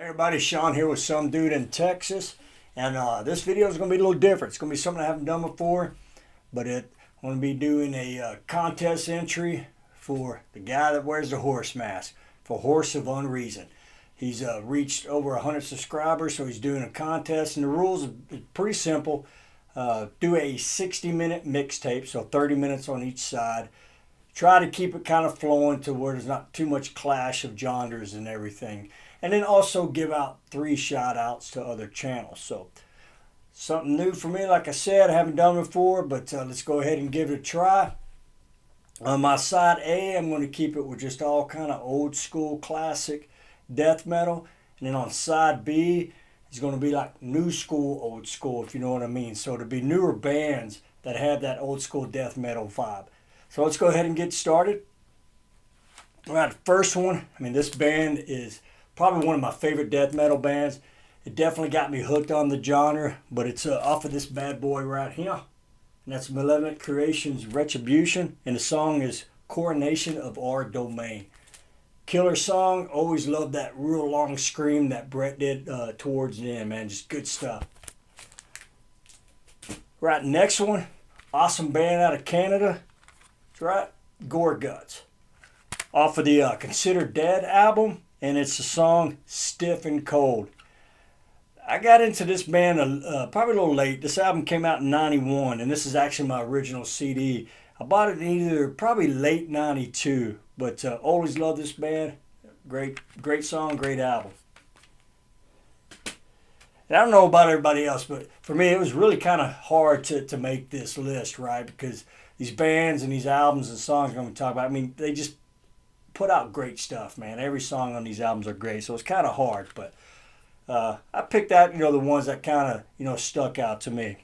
Everybody, Sean here with some dude in Texas, and this video is going to be a little different. It's going to be something I haven't done before, but I'm going to be doing a contest entry for the guy that wears the horse mask, for Horse of Unreason. He's reached over 100 subscribers, so he's doing a contest, and the rules are pretty simple. Do a 60-minute mixtape, so 30 minutes on each side. Try to keep it kind of flowing to where there's not too much clash of genres and everything. And then also give out 3 shout outs to other channels. So something new for me, like I said, I haven't done before, but let's go ahead and give it a try. On my side A, I'm going to keep it with just all kind of old school classic death metal. And then on side B, it's going to be like new school, old school, if you know what I mean. So it'll be newer bands that have that old school death metal vibe. So let's go ahead and get started. All right, the first one, this band is probably one of my favorite death metal bands. It definitely got me hooked on the genre, but it's off of this bad boy right here. And that's Malevolent Creation's Retribution, and the song is Coronation of Our Domain. Killer song, always loved that real long scream that Brett did towards the end, man. Just good stuff. Right, next one, awesome band out of Canada. That's right, Gorguts. Off of the Considered Dead album, and it's the song Stiff and Cold. I got into this band probably a little late. This album came out in 91, and this is actually my original CD. I bought it in either probably late 92, but always loved this band. Great song, great album. And I don't know about everybody else, but for me it was really kind of hard to make this list, right? Because these bands and these albums and songs I'm going to talk about, they just put out great stuff, man. Every song on these albums are great, so it's kind of hard, but I picked out, the ones that kind of, stuck out to me.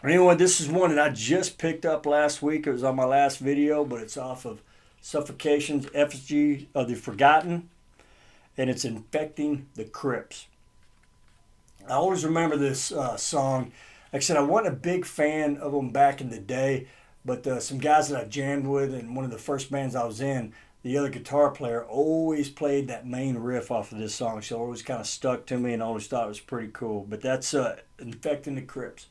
Anyway, this is one that I just picked up last week. It was on my last video, but it's off of Suffocation's Effigy of the Forgotten, and it's Infecting the Crypts. I always remember this song. Like I said, I wasn't a big fan of them back in the day, but some guys that I jammed with in one of the first bands I was in, the other guitar player always played that main riff off of this song, so it always kind of stuck to me and I always thought it was pretty cool. But that's Infecting the Crypts.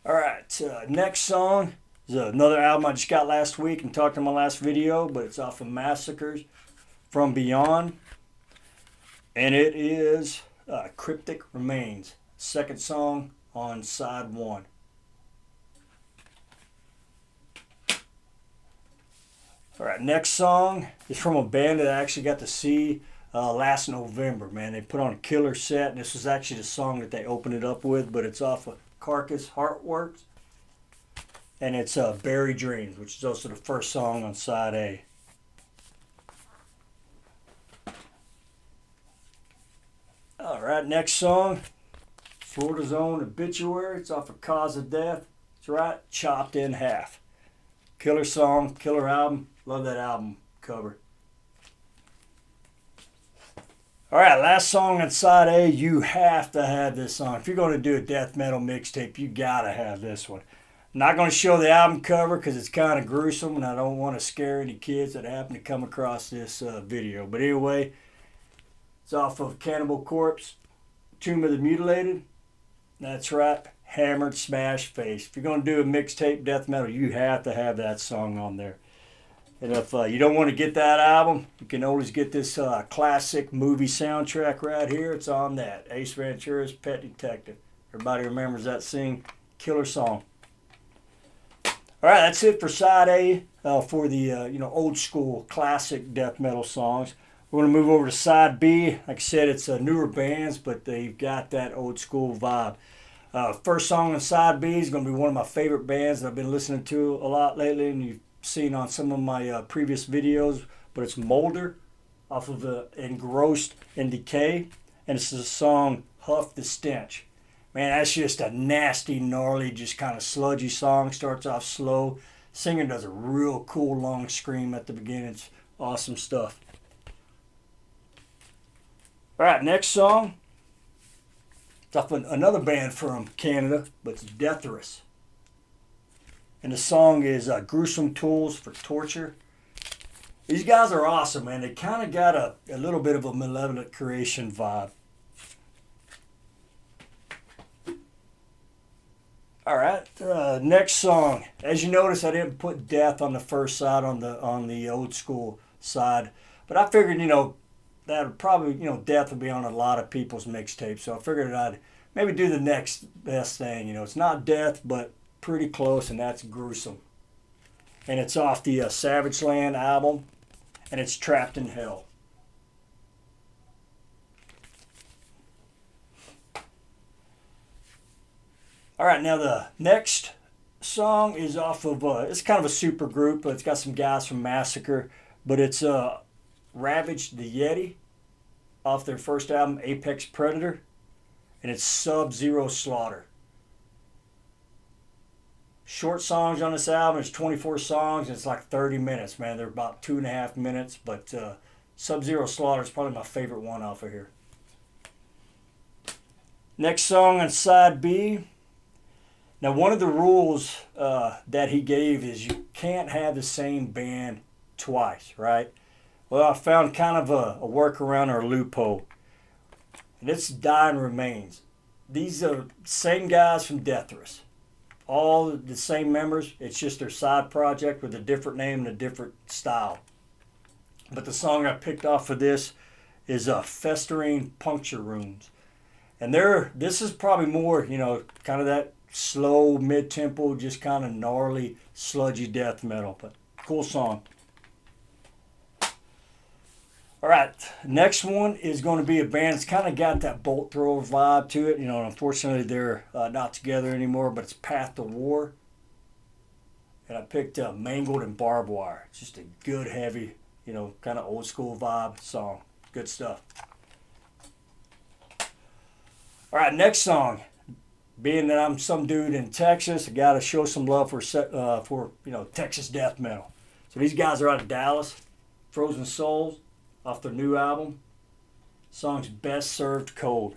Alright, next song is another album I just got last week and talked in my last video, but it's off of Massacre's From Beyond. And it is Cryptic Remains, second song on side 1. Alright, next song is from a band that I actually got to see last November, man. They put on a killer set, and this was actually the song that they opened it up with, but it's off of Carcass Heartworks, and it's Buried Dreams, which is also the first song on side A. Alright, next song, Florida's own Obituary. It's off of Cause of Death. That's right, Chopped in Half. Killer song, killer album. Love that album cover. Alright, last song on side A. You have to have this song. If you're going to do a death metal mixtape, you got to have this one. I'm not going to show the album cover because it's kind of gruesome and I don't want to scare any kids that happen to come across this video. But anyway, it's off of Cannibal Corpse, Tomb of the Mutilated. That's right, Hammered Smash Face. If you're going to do a mixtape death metal, you have to have that song on there. And if you don't want to get that album, you can always get this classic movie soundtrack right here. It's on that, Ace Ventura's Pet Detective. Everybody remembers that scene. Killer song. All right, that's it for side A for the old school classic death metal songs. We're going to move over to side B. Like I said, it's newer bands, but they've got that old school vibe. First song on side B is going to be one of my favorite bands that I've been listening to a lot lately, and you've seen on some of my previous videos, but it's Molder off of Engrossed in Decay, and it's the song Huff the Stench. Man, that's just a nasty, gnarly, just kind of sludgy song. Starts off slow. Singer does a real cool long scream at the beginning. It's awesome stuff. Alright, next song. It's off another band from Canada, but it's Detherous. And the song is Gruesome Tools for Torture. These guys are awesome, man. They kind of got a little bit of a Malevolent Creation vibe. All right, next song. As you notice, I didn't put Death on the first side on the old school side, but I figured, that would probably, Death would be on a lot of people's mixtapes, so I figured I'd maybe do the next best thing. It's not Death, but pretty close, and that's Gruesome. And it's off the Savage Land album, and it's Trapped in Hell. All right, now the next song is off of, it's kind of a super group, but it's got some guys from Massacre, but it's Ravaged the Yeti off their first album, Apex Predator, and it's Sub-Zero Slaughter. Short songs on this album. It's 24 songs, and it's like 30 minutes, man. They're about 2.5 minutes, but Sub-Zero Slaughter is probably my favorite one off of here. Next song on side B. Now, one of the rules that he gave is you can't have the same band twice, right? Well, I found kind of a workaround or a loophole. And it's Dying Remains. These are same guys from Detherous. All the same members. It's just their side project with a different name and a different style. But the song I picked off for this is Festering Puncture Rooms. And this is probably more, kind of that slow, mid-tempo, just kind of gnarly, sludgy death metal. But cool song. All right, next one is going to be a band that's kind of got that bolt thrower vibe to it. Unfortunately, they're not together anymore, but it's Path to War. And I picked up Mangled and Barbed Wire. It's just a good, heavy, kind of old school vibe song. Good stuff. All right, next song. Being that I'm some dude in Texas, I got to show some love for Texas death metal. So these guys are out of Dallas. Frozen Souls, off their new album. Song's Best Served Cold.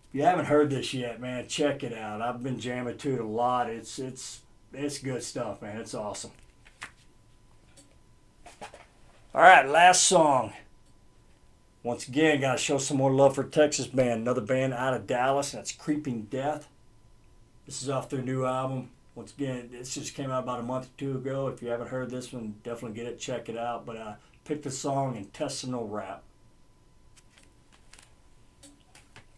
If you haven't heard this yet, man, check it out. I've been jamming to it a lot. It's good stuff, man. It's awesome. All right, last song. Once again, got to show some more love for Texas band. Another band out of Dallas, and that's Creeping Death. This is off their new album. Once again, this just came out about a month or two ago. If you haven't heard this one, definitely get it, check it out. But I picked the song Intestinal Rap.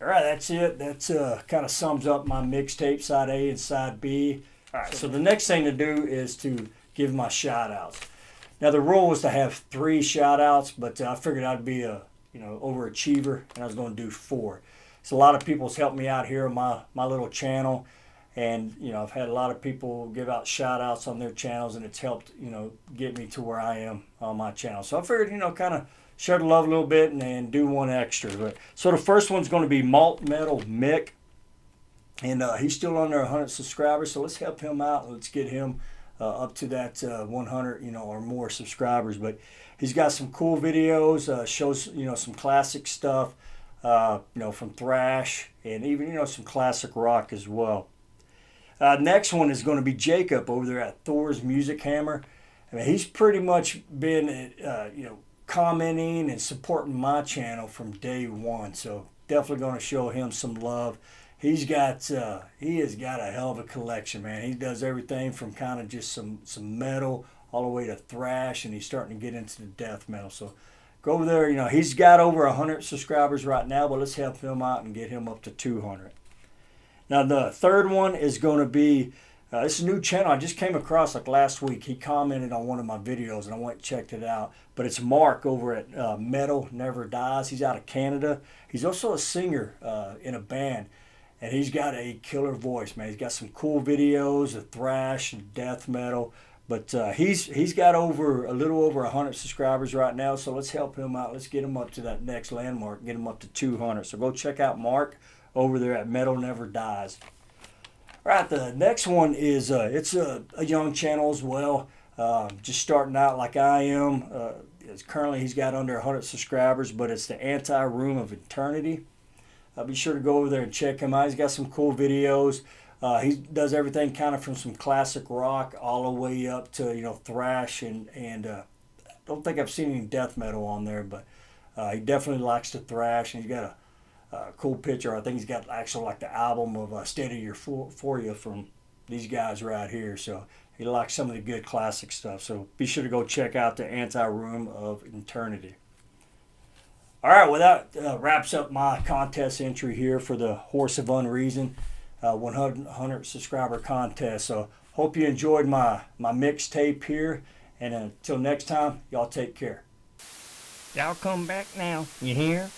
All right, that's it. That's kind of sums up my mixtape, side A and side B. All right, so the next thing to do is to give my shout-outs. Now, the rule was to have 3 shout-outs, but I figured I'd be a overachiever, and I was going to do 4. So a lot of people's helped me out here on my little channel, and I've had a lot of people give out shout outs on their channels, and it's helped get me to where I am on my channel. So I figured kind of share the love a little bit and do one extra. But so the first one's going to be Malt Metal Mick, and he's still under 100 subscribers, so let's help him out. Let's get him up to that 100 or more subscribers. But he's got some cool videos, shows some classic stuff, from thrash, and even some classic rock as well. Next one is going to be Jacob over there at Thor's Musichammer. I mean, he's pretty much been commenting and supporting my channel from day one, so definitely going to show him some love. He has got a hell of a collection, man. He does everything from kind of just some metal all the way to thrash, and he's starting to get into the death metal. So go over there. He's got over 100 subscribers right now, but let's help him out and get him up to 200. Now, the third one is going to be, this is a new channel I just came across like last week. He commented on one of my videos, and I went and checked it out. But it's Mark over at Metal Never Dies. He's out of Canada. He's also a singer in a band, and he's got a killer voice, man. He's got some cool videos of thrash and death metal. But he's got a little over 100 subscribers right now, so let's help him out. Let's get him up to that next landmark, get him up to 200. So go check out Mark over there at Metal Never Dies. All right, the next one is, it's a young channel as well, just starting out like I am. Currently he's got under 100 subscribers, but it's the Anti-Room of Eternity. Be sure to go over there and check him out. He's got some cool videos. He does everything kind of from some classic rock all the way up to thrash and don't think I've seen any death metal on there, but he definitely likes to thrash, and he's got a cool picture. I think he's got actually like the album of State of Your For You from these guys right here. So he likes some of the good classic stuff. So be sure to go check out the Anti-Room of Eternity. All right, well, that wraps up my contest entry here for the Horse of Unreason 100 subscriber contest. So hope you enjoyed my mixtape here. And until next time, y'all take care. Y'all come back now. You hear?